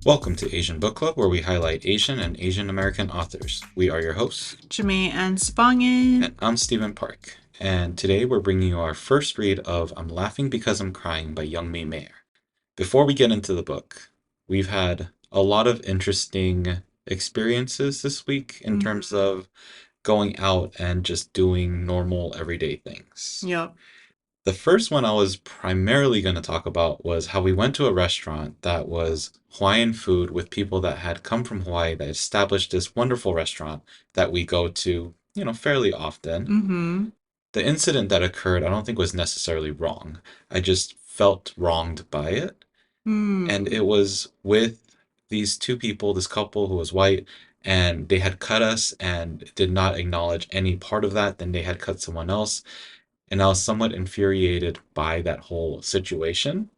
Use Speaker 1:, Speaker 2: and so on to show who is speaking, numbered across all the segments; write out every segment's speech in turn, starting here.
Speaker 1: Welcome to Asian Book Club, where we highlight Asian and Asian American authors. We are your hosts,
Speaker 2: Jamae and Sabangan.
Speaker 1: and I'm Stephen Park. And today we're bringing you our first read of I'm Laughing Because I'm Crying by Youngmi Mayer. Before we get into the book, we've had a lot of interesting experiences this week in terms
Speaker 2: Mm-hmm.
Speaker 1: of going out and just doing normal everyday things.
Speaker 2: Yep.
Speaker 1: The first one I was primarily going to talk about was how we went to a restaurant that was Hawaiian food with people that had come from Hawaii that established this wonderful restaurant that we go to, fairly often.
Speaker 2: Mm-hmm.
Speaker 1: The incident that occurred, I don't think was necessarily wrong. I just felt wronged by it. And
Speaker 2: Mm.
Speaker 1: it was with these two people, this couple who was white, and they had cut us and did not acknowledge any part of that. Then they had cut someone else, and I was somewhat infuriated by that whole situation.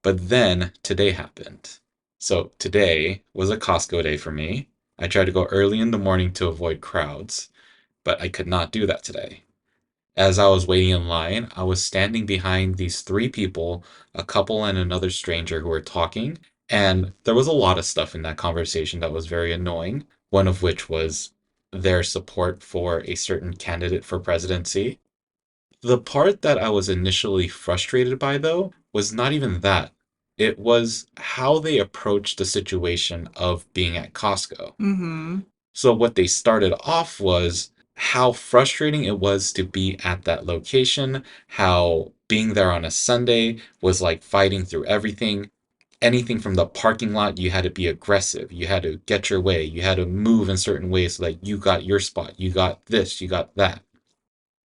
Speaker 1: But then today happened. So today was a Costco day for me. I tried to go early in the morning to avoid crowds, but I could not do that today. As I was waiting in line, I was standing behind these three people, a couple and another stranger who were talking, and there was a lot of stuff in that conversation that was very annoying, one of which was their support for a certain candidate for presidency. The part that I was initially frustrated by, though, was not even that. It was how they approached the situation of being at Costco.
Speaker 2: Mm-hmm.
Speaker 1: So, what they started off was how frustrating it was to be at that location, how being there on a Sunday was like fighting through everything. Anything from the parking lot, you had to be aggressive. You had to get your way. You had to move in certain ways so that you got your spot. You got this, you got that.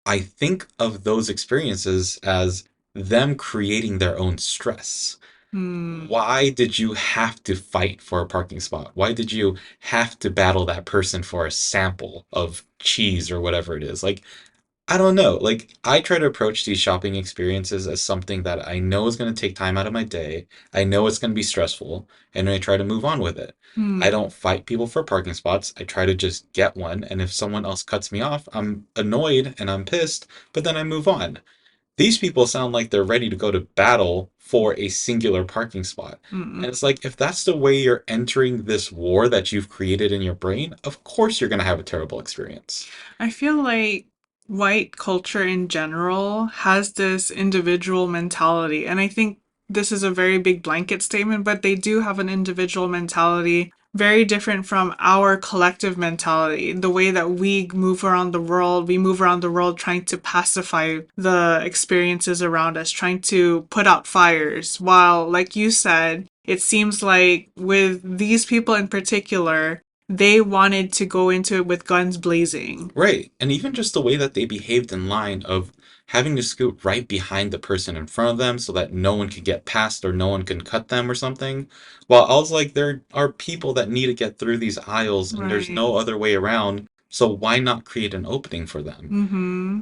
Speaker 1: I think of those experiences as them creating their own stress.
Speaker 2: Mm.
Speaker 1: Why did you have to fight for a parking spot? Why did you have to battle that person for a sample of cheese or whatever it is? Like, I don't know. Like, I try to approach these shopping experiences as something that I know is going to take time out of my day. I know it's going to be stressful, and I try to move on with it. I
Speaker 2: Mm.
Speaker 1: don't fight people for parking spots. I try to just get one, and if someone else cuts me off, I'm annoyed and I'm pissed, but then I move on. These people sound like they're ready to go to battle for a singular parking spot.
Speaker 2: Mm.
Speaker 1: And it's like, if that's the way you're entering this war that you've created in your brain, of course you're going to have a terrible experience.
Speaker 2: I feel like white culture in general has this individual mentality, and I think this is a very big blanket statement, but they do have an individual mentality very different from our collective mentality. The way that we move around the world trying to pacify the experiences around us, trying to put out fires. While, like you said, it seems like with these people in particular, they wanted to go into it with guns blazing.
Speaker 1: Right. And even just the way that they behaved in line of having to scoot right behind the person in front of them so that no one could get past or no one can cut them or something. Well, I was like, there are people that need to get through these aisles and there's
Speaker 2: Right.
Speaker 1: no other way around. So why not create an opening for them?
Speaker 2: Mm-hmm.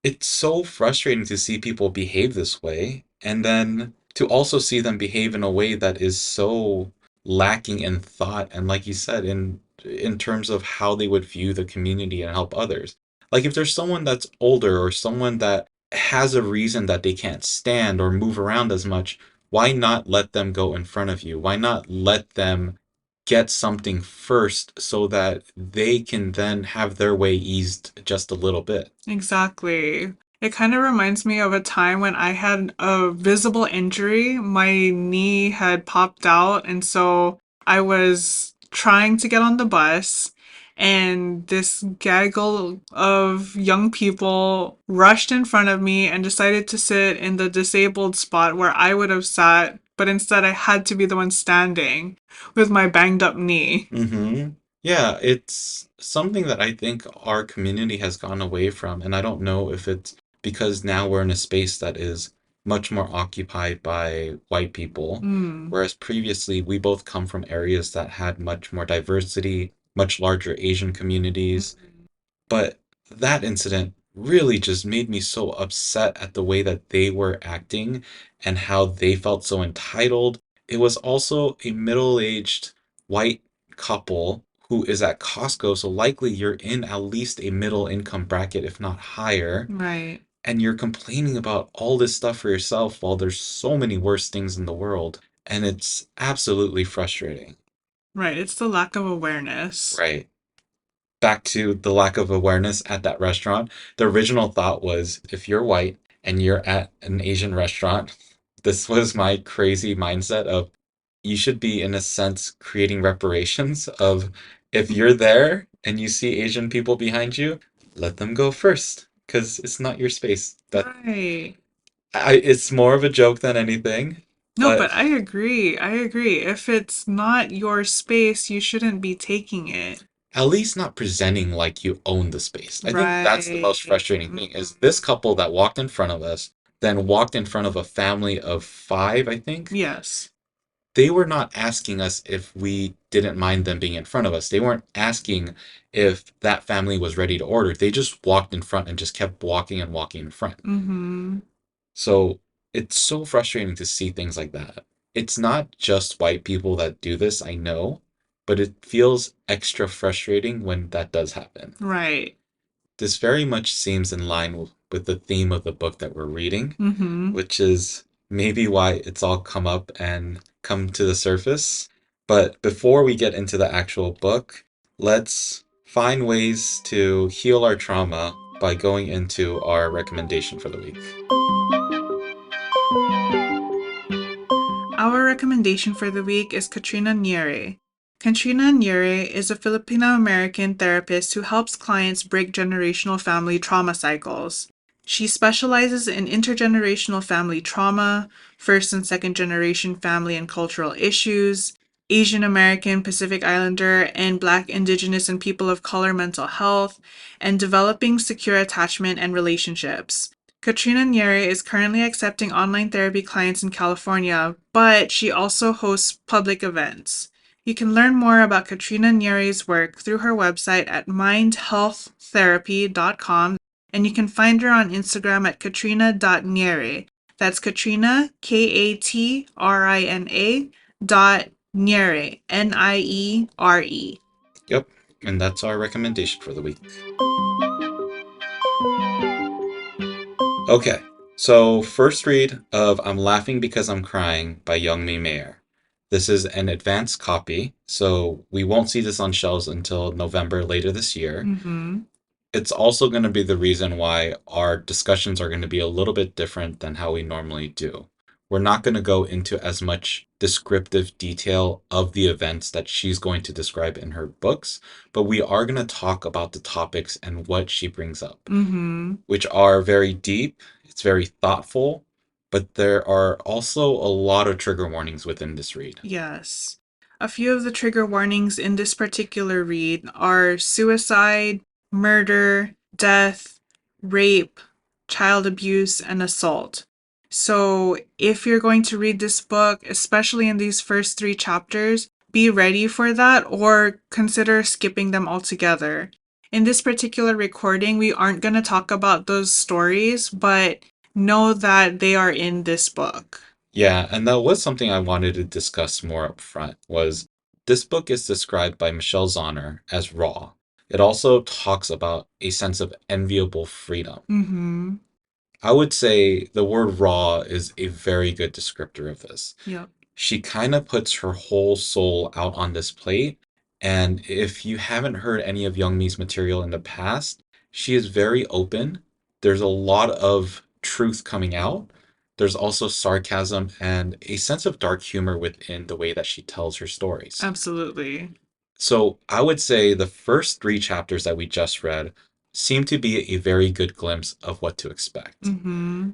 Speaker 1: It's so frustrating to see people behave this way and then to also see them behave in a way that is so lacking in thought and like you said in terms of how they would view the community and help others. Like if there's someone that's older or someone that has a reason that they can't stand or move around as much, why not let them go in front of you? Why not let them get something first so that they can then have their way eased just a little bit?
Speaker 2: Exactly. It kind of reminds me of a time when I had a visible injury. My knee had popped out, and so I was trying to get on the bus, and this gaggle of young people rushed in front of me and decided to sit in the disabled spot where I would have sat, but instead I had to be the one standing with my banged up knee.
Speaker 1: Mm-hmm. Yeah, it's something that I think our community has gone away from, and I don't know if it's because now we're in a space that is much more occupied by white people,
Speaker 2: Mm.
Speaker 1: whereas previously we both come from areas that had much more diversity, much larger Asian communities. But that incident really just made me so upset at the way that they were acting and how they felt so entitled. It was also a middle-aged white couple who is at Costco, so likely you're in at least a middle income bracket, if not higher,
Speaker 2: Right.
Speaker 1: and you're complaining about all this stuff for yourself while there's so many worse things in the world, and it's absolutely frustrating.
Speaker 2: Right. It's the lack of awareness.
Speaker 1: Right. Back to the lack of awareness at that restaurant. The original thought was if you're white and you're at an Asian restaurant, this was my crazy mindset of you should be, in a sense, creating reparations of if you're there and you see Asian people behind you, let them go first because it's not your space.
Speaker 2: Right.
Speaker 1: It's more of a joke than anything,
Speaker 2: No,
Speaker 1: but
Speaker 2: but I agree. I agree. If it's not your space, you shouldn't be taking it.
Speaker 1: at least not presenting like you own the space. I think that's the
Speaker 2: Right.
Speaker 1: most frustrating thing is this
Speaker 2: Mhm.
Speaker 1: couple that walked in front of us, then walked in front of a family of five, I think.
Speaker 2: Yes.
Speaker 1: They were not asking us if we didn't mind them being in front of us. They weren't asking if that family was ready to order. They just walked in front and just kept walking and walking in front.
Speaker 2: Mm-hmm.
Speaker 1: So it's so frustrating to see things like that. It's not just white people that do this, I know, but it feels extra frustrating when that does happen.
Speaker 2: Right.
Speaker 1: This very much seems in line with the theme of the book that we're reading,
Speaker 2: Mm-hmm.
Speaker 1: which is maybe why it's all come up and come to the surface. But before we get into the actual book, let's find ways to heal our trauma by going into our recommendation for the week.
Speaker 2: Our recommendation for the week is Katrina Niere. Katrina Niere is a Filipino American therapist who helps clients break generational family trauma cycles. She specializes in intergenerational family trauma, first and second generation family and cultural issues, Asian American, Pacific Islander, and Black, Indigenous, and people of color mental health, and developing secure attachment and relationships. Katrina Nieri is currently accepting online therapy clients in California, but she also hosts public events. You can learn more about Katrina Nieri's work through her website at mindhealththerapy.com, and you can find her on Instagram at katrina.niere. That's Katrina, Katrina dot Niere, Niere.
Speaker 1: Yep, and that's our recommendation for the week. Okay, so first read of I'm Laughing Because I'm Crying by Youngmi Mayer. This is an advanced copy, so we won't see this on shelves until November later this year.
Speaker 2: Mm-hmm.
Speaker 1: It's also going to be the reason why our discussions are going to be a little bit different than how we normally do. We're not going to go into as much descriptive detail of the events that she's going to describe in her books, but we are going to talk about the topics and what she brings up,
Speaker 2: Mm-hmm.
Speaker 1: which are very deep, it's very thoughtful, but there are also a lot of trigger warnings within this read.
Speaker 2: Yes. A few of the trigger warnings in this particular read are suicide, murder, death, rape, child abuse, and assault. So, if you're going to read this book, especially in these first three chapters, be ready for that or consider skipping them altogether. In this particular recording, we aren't going to talk about those stories, but know that they are in this book.
Speaker 1: Yeah, and that was something I wanted to discuss more up front was this book is described by Michelle Zauner as raw. It also talks about a sense of enviable freedom.
Speaker 2: Mm-hmm.
Speaker 1: I would say the word raw is a very good descriptor of this.
Speaker 2: Yep.
Speaker 1: She kind of puts her whole soul out on this plate. And if you haven't heard any of Youngmi's material in the past, she is very open. There's a lot of truth coming out. There's also sarcasm and a sense of dark humor within the way that she tells her stories.
Speaker 2: Absolutely.
Speaker 1: So I would say the first three chapters that we just read seem to be a very good glimpse of what to expect.
Speaker 2: Mm-hmm.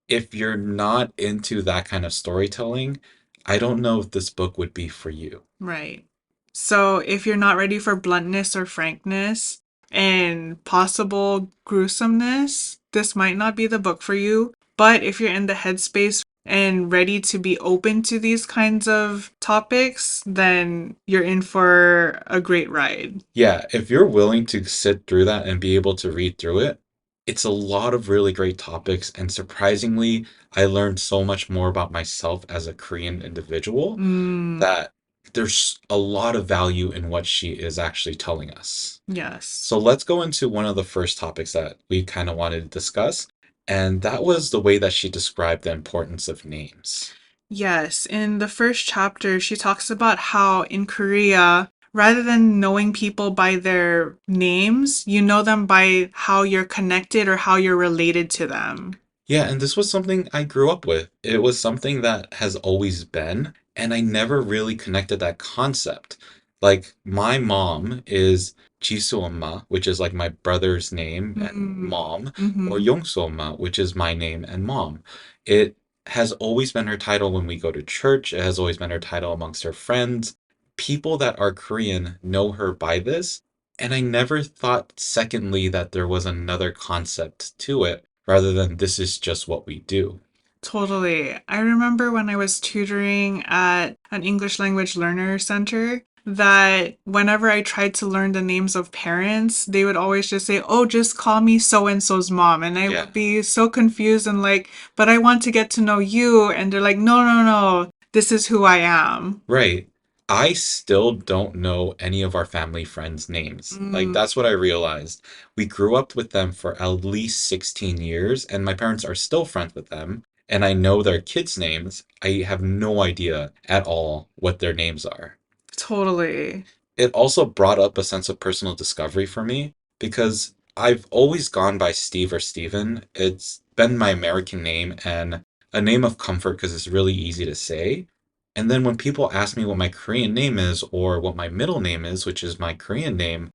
Speaker 1: If you're not into that kind of storytelling, I don't know if this book would be for you.
Speaker 2: Right. So if you're not ready for bluntness or frankness and possible gruesomeness, this might not be the book for you. But if you're in the headspace and ready to be open to these kinds of topics, then you're in for a great ride.
Speaker 1: Yeah, if you're willing to sit through that and be able to read through it, it's a lot of really great topics. And surprisingly, I learned so much more about myself as a Korean individual
Speaker 2: Mm,
Speaker 1: that there's a lot of value in what she is actually telling us.
Speaker 2: yes.
Speaker 1: So let's go into one of the first topics that we kind of wanted to discuss, and that was the way that she described the importance of names.
Speaker 2: Yes, in the first chapter, she talks about how in Korea, rather than knowing people by their names, you know them by how you're connected or how you're related to them.
Speaker 1: Yeah, and this was something I grew up with. It was something that has always been, and I never really connected that concept. Like, my mom is Jisoo-엄마, which is like my brother's name and
Speaker 2: Mm,
Speaker 1: mom, or
Speaker 2: mm-hmm.
Speaker 1: Yongsoo-엄마, which is my name and mom. It has always been her title when we go to church. It has always been her title amongst her friends. People that are Korean know her by this, and I never thought, secondly, that there was another concept to it rather than this is just what we do.
Speaker 2: Totally. I remember when I was tutoring at an English language learner center that whenever I tried to learn the names of parents, they would always just say, "Oh, just call me so and so's mom." And I
Speaker 1: Yeah,
Speaker 2: would be so confused and like, "But I want to get to know you." And they're like, "No, no, no. This is who I am."
Speaker 1: right. I still don't know any of our family friends' names. Like,
Speaker 2: Mm,
Speaker 1: that's what I realized. We grew up with them for at least 16 years, and my parents are still friends with them, and I know their kids' names. I have no idea at all what their names are.
Speaker 2: totally.
Speaker 1: It also brought up a sense of personal discovery for me because I've always gone by Steve or Steven. It's been my American name and a name of comfort because it's really easy to say. And then when people ask me what my Korean name is or what my middle name is, which is my Korean name,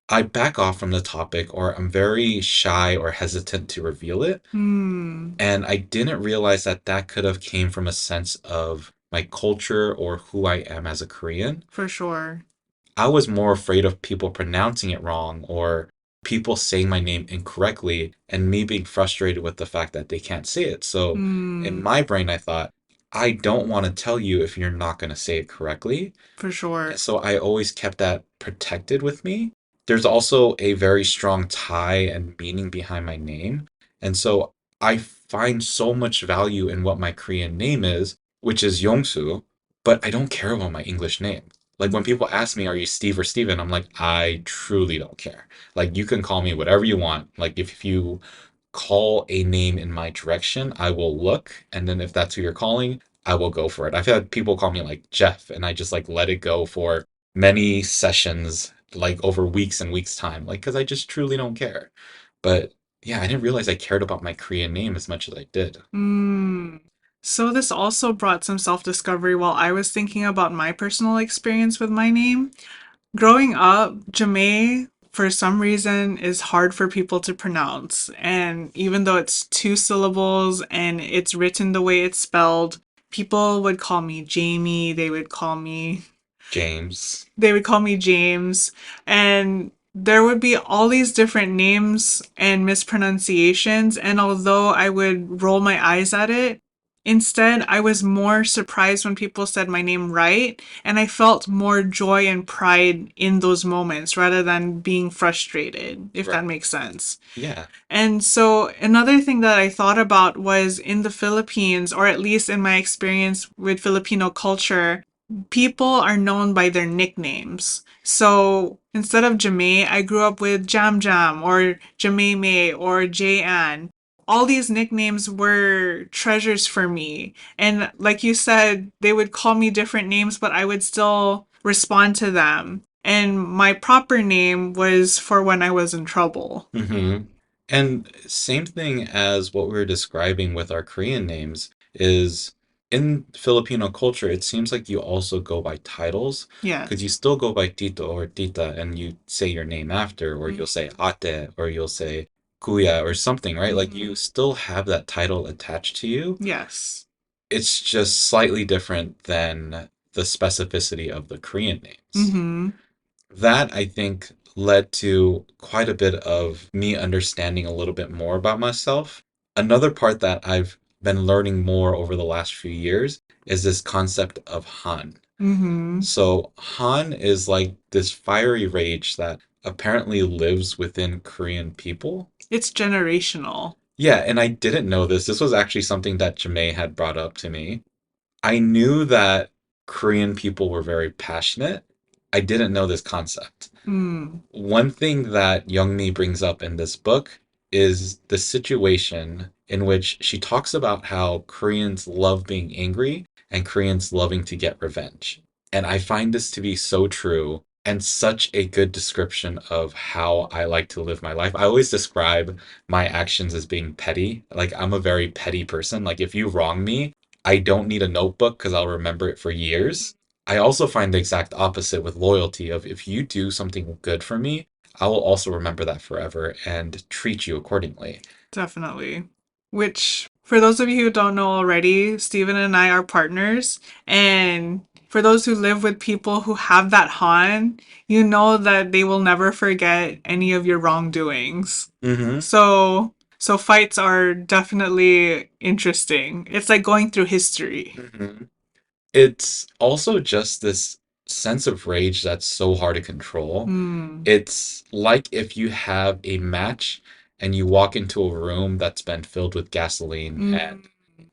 Speaker 1: I back off from the topic or I'm very shy or hesitant to reveal it.
Speaker 2: Hmm,
Speaker 1: And I didn't realize that that could have came from a sense of my culture or who I am as a Korean.
Speaker 2: for sure.
Speaker 1: I was more afraid of people pronouncing it wrong or people saying my name incorrectly and me being frustrated with the fact that they can't say it. So in
Speaker 2: Hmm,
Speaker 1: my brain, I thought, I don't want to tell you if you're not going to say it correctly.
Speaker 2: for sure.
Speaker 1: And so I always kept that protected with me. There's also a very strong tie and meaning behind my name. And so I find so much value in what my Korean name is, which is Yongsu, but I don't care about my English name. Like when people ask me, are you Steve or Steven? I'm like, I truly don't care. Like you can call me whatever you want. Like if you call a name in my direction, I will look, and then if that's who you're calling, I will go for it. I've had people call me like Jeff, and I just like let it go for many sessions, like over weeks and weeks time, like because I just truly don't care. But yeah, I didn't realize I cared about my Korean name as much as I did.
Speaker 2: Mm. So this also brought some self-discovery while I was thinking about my personal experience with my name. Growing up, Jamae, for some reason, is hard for people to pronounce. And even though it's two syllables and it's written the way it's spelled, people would call me Jamie,
Speaker 1: James.
Speaker 2: they would call me James, and there would be all these different names and mispronunciations. And although I would roll my eyes at it, instead, I was more surprised when people said my name right. And I felt more joy and pride in those moments rather than being frustrated, if
Speaker 1: Right.
Speaker 2: that makes sense.
Speaker 1: Yeah.
Speaker 2: And so another thing that I thought about was in the Philippines, or at least in my experience with Filipino culture, people are known by their nicknames. So instead of Jamae, I grew up with Jam Jam or Jamae May or Jay Ann. All these nicknames were treasures for me. And like you said, they would call me different names, but I would still respond to them. And my proper name was for when I was in trouble.
Speaker 1: Mm-hmm. And same thing as what we were describing with our Korean names is in Filipino culture, it seems like you also go by titles because you
Speaker 2: Yes.
Speaker 1: still go by Tito or Tita and you say your name after, or you'll say
Speaker 2: Mm-hmm.
Speaker 1: Ate, or you'll say Kuya or something, right? Like you
Speaker 2: Mm-hmm.
Speaker 1: still have that title attached to you.
Speaker 2: Yes.
Speaker 1: It's just slightly different than the specificity of the Korean names.
Speaker 2: Mm-hmm.
Speaker 1: That I think led to quite a bit of me understanding a little bit more about myself. Another part that I've been learning more over the last few years is this concept of Han.
Speaker 2: Mm-hmm.
Speaker 1: So, Han is like this fiery rage that apparently lives within Korean people.
Speaker 2: It's generational.
Speaker 1: Yeah, and I didn't know this. This was actually something that Jamae had brought up to me. I knew that Korean people were very passionate. I didn't know this concept.
Speaker 2: Mm.
Speaker 1: One thing that Youngmi brings up in this book is the situation in which she talks about how Koreans love being angry and Koreans loving to get revenge. And I find this to be so true and such a good description of how I like to live my life. I always describe my actions as being petty. Like, I'm a very petty person. Like, if you wrong me, I don't need a notebook because I'll remember it for years. I also find the exact opposite with loyalty of if you do something good for me, I will also remember that forever and treat you accordingly.
Speaker 2: Definitely. Which, for those of you who don't know already, Steven and I are partners. And for those who live with people who have that Han, you know that they will never forget any of your wrongdoings.
Speaker 1: Mm-hmm.
Speaker 2: So fights are definitely interesting. It's like going through history.
Speaker 1: Mm-hmm. It's also just this sense of rage that's so hard to control.
Speaker 2: Hmm.
Speaker 1: It's like if you have a match and you walk into a room that's been filled with gasoline
Speaker 2: Mm.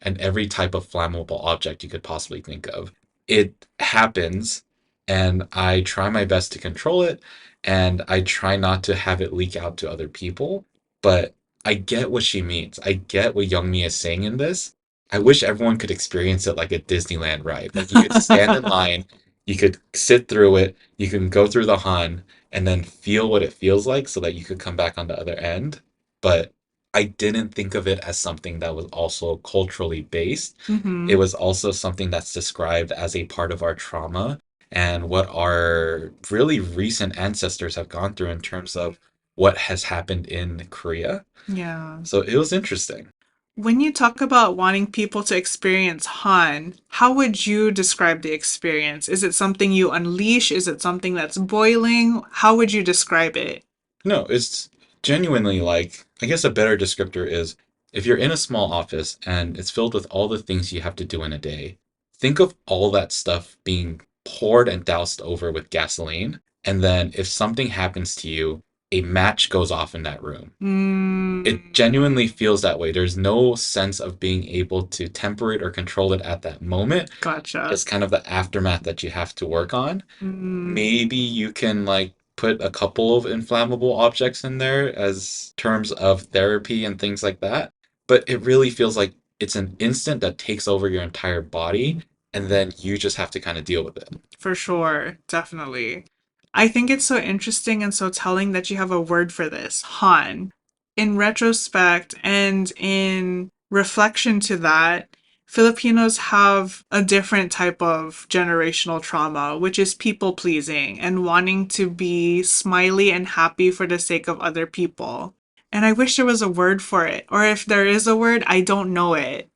Speaker 1: and every type of flammable object you could possibly think of. It happens, and I try my best to control it, and I try not to have it leak out to other people. But I get what she means. I get what Youngmi is saying in this. I wish everyone could experience it like a Disneyland ride. Like you could stand in line, you could sit through it, you can go through the Han, and then feel what it feels like so that you could come back on the other end. But I didn't think of it as something that was also culturally based. It
Speaker 2: Mm-hmm.
Speaker 1: was also something that's described as a part of our trauma and what our really recent ancestors have gone through in terms of what has happened in Korea.
Speaker 2: Yeah.
Speaker 1: So it was interesting.
Speaker 2: When you talk about wanting people to experience Han, how would you describe the experience? Is it something you unleash? Is it something that's boiling? How would you describe it?
Speaker 1: No, it's genuinely like, I guess a better descriptor is if you're in a small office and it's filled with all the things you have to do in a day, think of all that stuff being poured and doused over with gasoline. And then if something happens to you, a match goes off in that room.
Speaker 2: Mm,
Speaker 1: It genuinely feels that way. There's no sense of being able to temper it or control it at that moment.
Speaker 2: gotcha.
Speaker 1: It's kind of the aftermath that you have to work on.
Speaker 2: Mm,
Speaker 1: Maybe you can like put a couple of inflammable objects in there as terms of therapy and things like that. But it really feels like it's an instant that takes over your entire body, and then you just have to kind of deal with it.
Speaker 2: for sure, definitely. I think it's so interesting and so telling that you have a word for this, Han. In retrospect and in reflection to that, Filipinos have a different type of generational trauma, which is people pleasing and wanting to be smiley and happy for the sake of other people. And I wish there was a word for it, or if there is a word, I don't know it.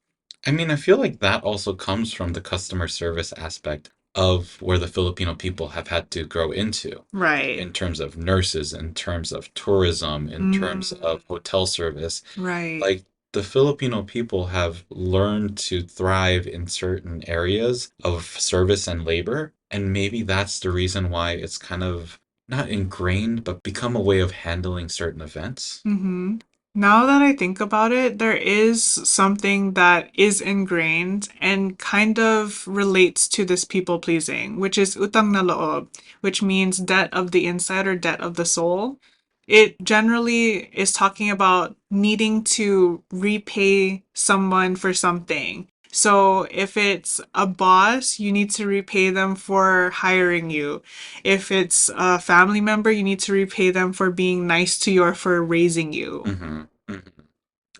Speaker 1: I mean, I feel like that also comes from the customer service aspect of where the Filipino people have had to grow into
Speaker 2: Right.
Speaker 1: in terms of nurses, in terms of tourism, in terms
Speaker 2: Mm,
Speaker 1: of hotel service.
Speaker 2: right.
Speaker 1: Like the Filipino people have learned to thrive in certain areas of service and labor. And maybe that's the reason why it's kind of not ingrained, but become a way of handling certain events.
Speaker 2: Mm-hmm. Now that I think about it, there is something that is ingrained and kind of relates to this people pleasing, which is utang na loob, which means debt of the inside or debt of the soul. It generally is talking about needing to repay someone for something. So if it's a boss, you need to repay them for hiring you. If it's a family member, you need to repay them for being nice to you or for raising you.
Speaker 1: Hmm. Hmm.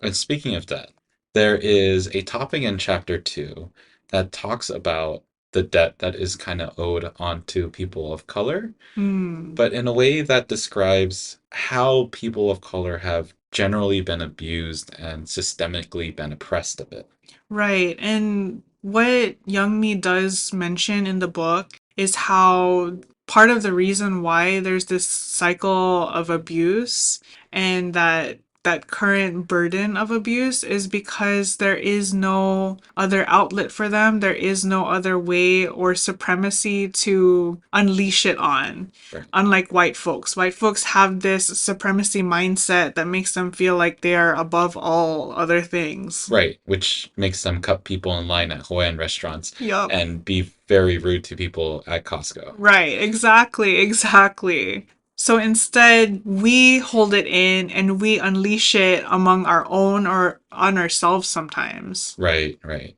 Speaker 1: And speaking of that, there is a topic in chapter 2 that talks about the debt that is kind of owed onto people of color,
Speaker 2: Hmm.
Speaker 1: but in a way that describes how people of color have generally been abused and systemically been oppressed a bit.
Speaker 2: Right. And what Young Me does mention in the book is how part of the reason why there's this cycle of abuse and that current burden of abuse is because there is no other outlet for them. There is no other way or supremacy to unleash it on.
Speaker 1: Right.
Speaker 2: Unlike white folks. White folks have this supremacy mindset that makes them feel like they are above all other things.
Speaker 1: Right, which makes them cut people in line at Hawaiian restaurants
Speaker 2: Yup.
Speaker 1: and be very rude to people at Costco.
Speaker 2: Right, exactly, exactly. So instead, we hold it in and we unleash it among our own or on ourselves sometimes.
Speaker 1: Right, right.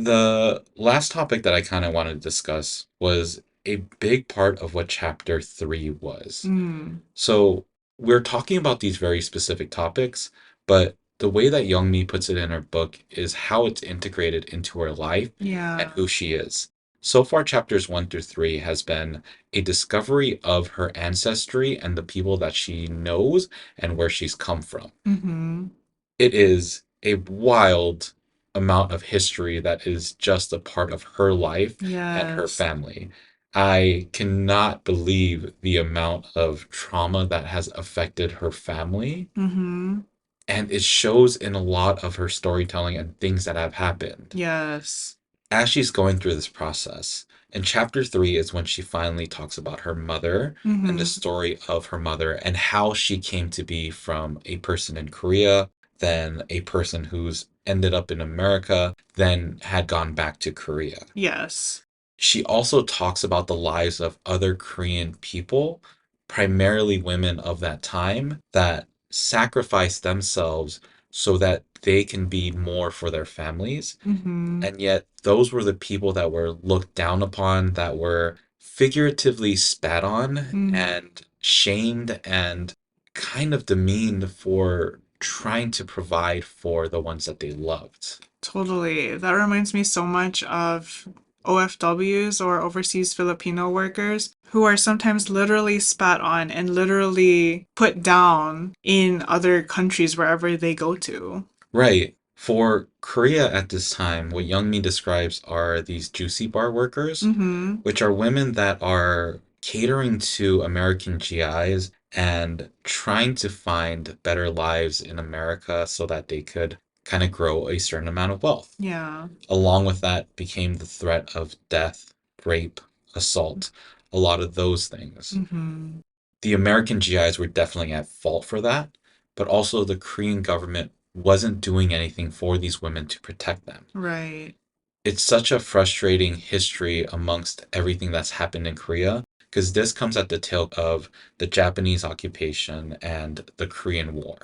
Speaker 1: The last topic that I kind of wanted to discuss was a big part of what chapter 3 was.
Speaker 2: Mm,
Speaker 1: So we're talking about these very specific topics, but the way that Youngmi puts it in her book is how it's integrated into her life and
Speaker 2: yeah.
Speaker 1: who she is. So far, chapters 1 through 3 has been a discovery of her ancestry and the people that she knows and where she's come from.
Speaker 2: Mm-hmm.
Speaker 1: It is a wild amount of history that is just a part of her life and her
Speaker 2: Yes.
Speaker 1: family. I cannot believe the amount of trauma that has affected her family,
Speaker 2: Mm-hmm.
Speaker 1: and it shows in a lot of her storytelling and things that have happened
Speaker 2: Yes.
Speaker 1: as she's going through this process. And chapter 3 is when she finally talks about her mother and the
Speaker 2: Mm-hmm.
Speaker 1: story of her mother and how she came to be from a person in Korea, then a person who's ended up in America, then had gone back to Korea.
Speaker 2: Yes.
Speaker 1: She also talks about the lives of other Korean people, primarily women of that time, that sacrifice themselves so that they can be more for their families,
Speaker 2: Mm-hmm.
Speaker 1: and yet those were the people that were looked down upon, that were figuratively spat on
Speaker 2: Mm,
Speaker 1: and shamed and kind of demeaned for trying to provide for the ones that they loved.
Speaker 2: totally. That reminds me so much of OFWs or overseas Filipino workers who are sometimes literally spat on and literally put down in other countries wherever they go to.
Speaker 1: Right. For Korea at this time, what Youngmi describes are these juicy bar workers,
Speaker 2: Mm-hmm.
Speaker 1: which are women that are catering to American GIs and trying to find better lives in America so that they could kind of grow a certain amount of wealth.
Speaker 2: Yeah.
Speaker 1: Along with that became the threat of death, rape, assault, a lot of those things.
Speaker 2: Mm-hmm.
Speaker 1: The American GIs were definitely at fault for that, but also the Korean government wasn't doing anything for these women to protect them.
Speaker 2: Right.
Speaker 1: It's such a frustrating history amongst everything that's happened in Korea because this comes at the tail of the Japanese occupation and the Korean War.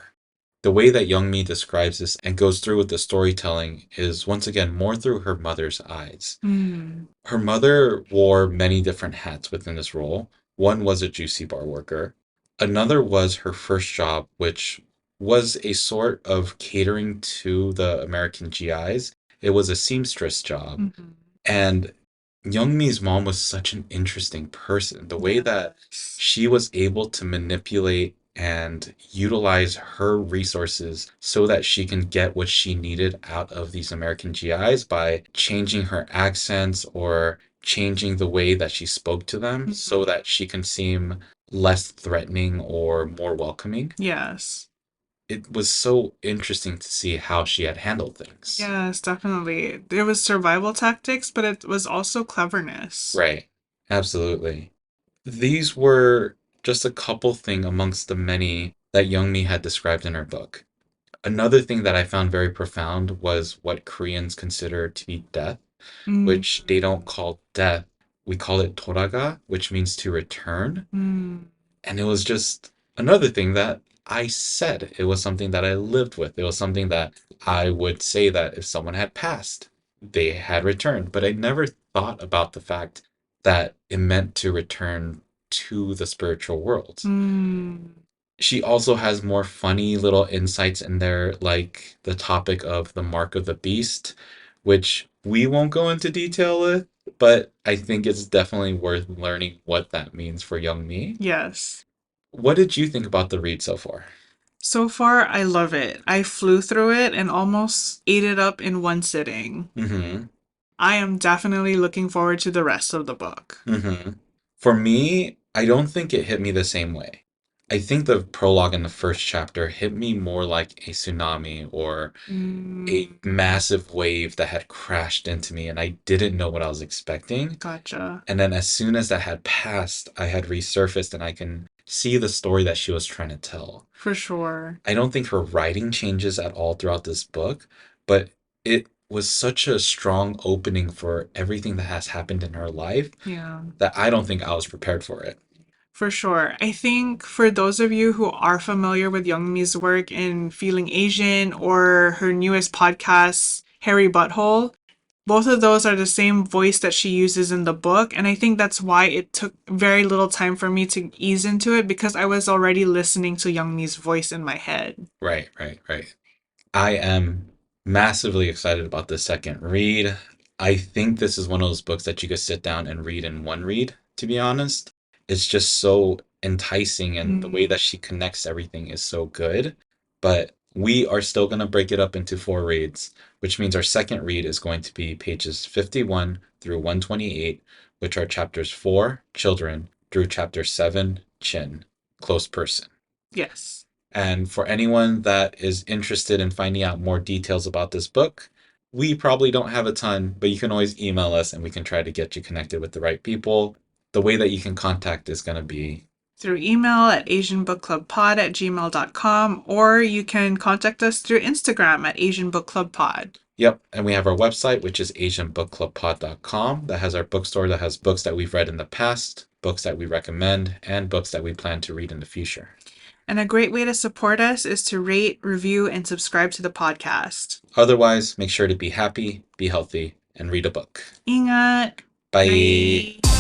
Speaker 1: The way that Youngmi describes this and goes through with the storytelling is once again more through her mother's eyes.
Speaker 2: Mm.
Speaker 1: Her mother wore many different hats within this role. One was a juicy bar worker. Another was her first job, which was a sort of catering to the American GIs. It was a seamstress job.
Speaker 2: Mm-hmm.
Speaker 1: And Youngmi's mom was such an interesting person. The way that
Speaker 2: Yes.
Speaker 1: she was able to manipulate and utilize her resources so that she can get what she needed out of these American GIs by changing her accents or changing the way that she spoke to them so
Speaker 2: Mm-hmm.
Speaker 1: that she can seem less threatening or more welcoming.
Speaker 2: Yes.
Speaker 1: It was so interesting to see how she had handled things.
Speaker 2: Yes, definitely. There was survival tactics, but it was also cleverness.
Speaker 1: Right. Absolutely. These were just a couple thing amongst the many that Youngmi had described in her book. Another thing that I found very profound was what Koreans consider to be death,
Speaker 2: Mm.
Speaker 1: which they don't call death. We call it toraga, which means to return.
Speaker 2: Mm.
Speaker 1: And it was just another thing that I said. It was something that I lived with. It was something that I would say that if someone had passed, they had returned. But I never thought about the fact that it meant to return to the spiritual world.
Speaker 2: Mm.
Speaker 1: She also has more funny little insights in there, like the topic of the mark of the beast, which we won't go into detail with, but I think it's definitely worth learning what that means for young me.
Speaker 2: Yes.
Speaker 1: What did you think about the read so far?
Speaker 2: So far, I love it. I flew through it and almost ate it up in one sitting.
Speaker 1: Mm-hmm.
Speaker 2: I am definitely looking forward to the rest of the book.
Speaker 1: Mm-hmm. For me, I don't think it hit me the same way. I think the prologue in the first chapter hit me more like a tsunami or a
Speaker 2: Mm.
Speaker 1: massive wave that had crashed into me and I didn't know what I was expecting.
Speaker 2: Gotcha.
Speaker 1: And then as soon as that had passed, I had resurfaced and I can see the story that she was trying to tell.
Speaker 2: For sure.
Speaker 1: I don't think her writing changes at all throughout this book, but it was such a strong opening for everything that has happened in her life
Speaker 2: Yeah.
Speaker 1: that I don't think I was prepared for it.
Speaker 2: For sure. I think for those of you who are familiar with Youngmi's work in Feeling Asian or her newest podcast, Harry Butthole, both of those are the same voice that she uses in the book. And I think that's why it took very little time for me to ease into it because I was already listening to Young Mi's voice in my head.
Speaker 1: Right, right, right. I am massively excited about this second read. I think this is one of those books that you could sit down and read in one read, to be honest. It's just so enticing, and the way
Speaker 2: Mm,
Speaker 1: that she connects everything is so good. But we are still going to break it up into four reads, which means our second read is going to be pages 51 through 128, which are chapters 4, children, through chapter 7, chin, close person.
Speaker 2: yes.
Speaker 1: And for anyone that is interested in finding out more details about this book, we probably don't have a ton, but you can always email us and we can try to get you connected with the right people. The way that you can contact is going to be,
Speaker 2: Through email at asianbookclubpod@gmail.com, or you can contact us through Instagram at asianbookclubpod.
Speaker 1: yep. And we have our website, which is asianbookclubpod.com, that has our bookstore that has books that we've read in the past, books that we recommend, and books that we plan to read in the future.
Speaker 2: And a great way to support us is to rate, review, and subscribe to the podcast.
Speaker 1: Otherwise, make sure to be happy, be healthy, and read a book.
Speaker 2: Ingat!
Speaker 1: Bye.
Speaker 2: Bye!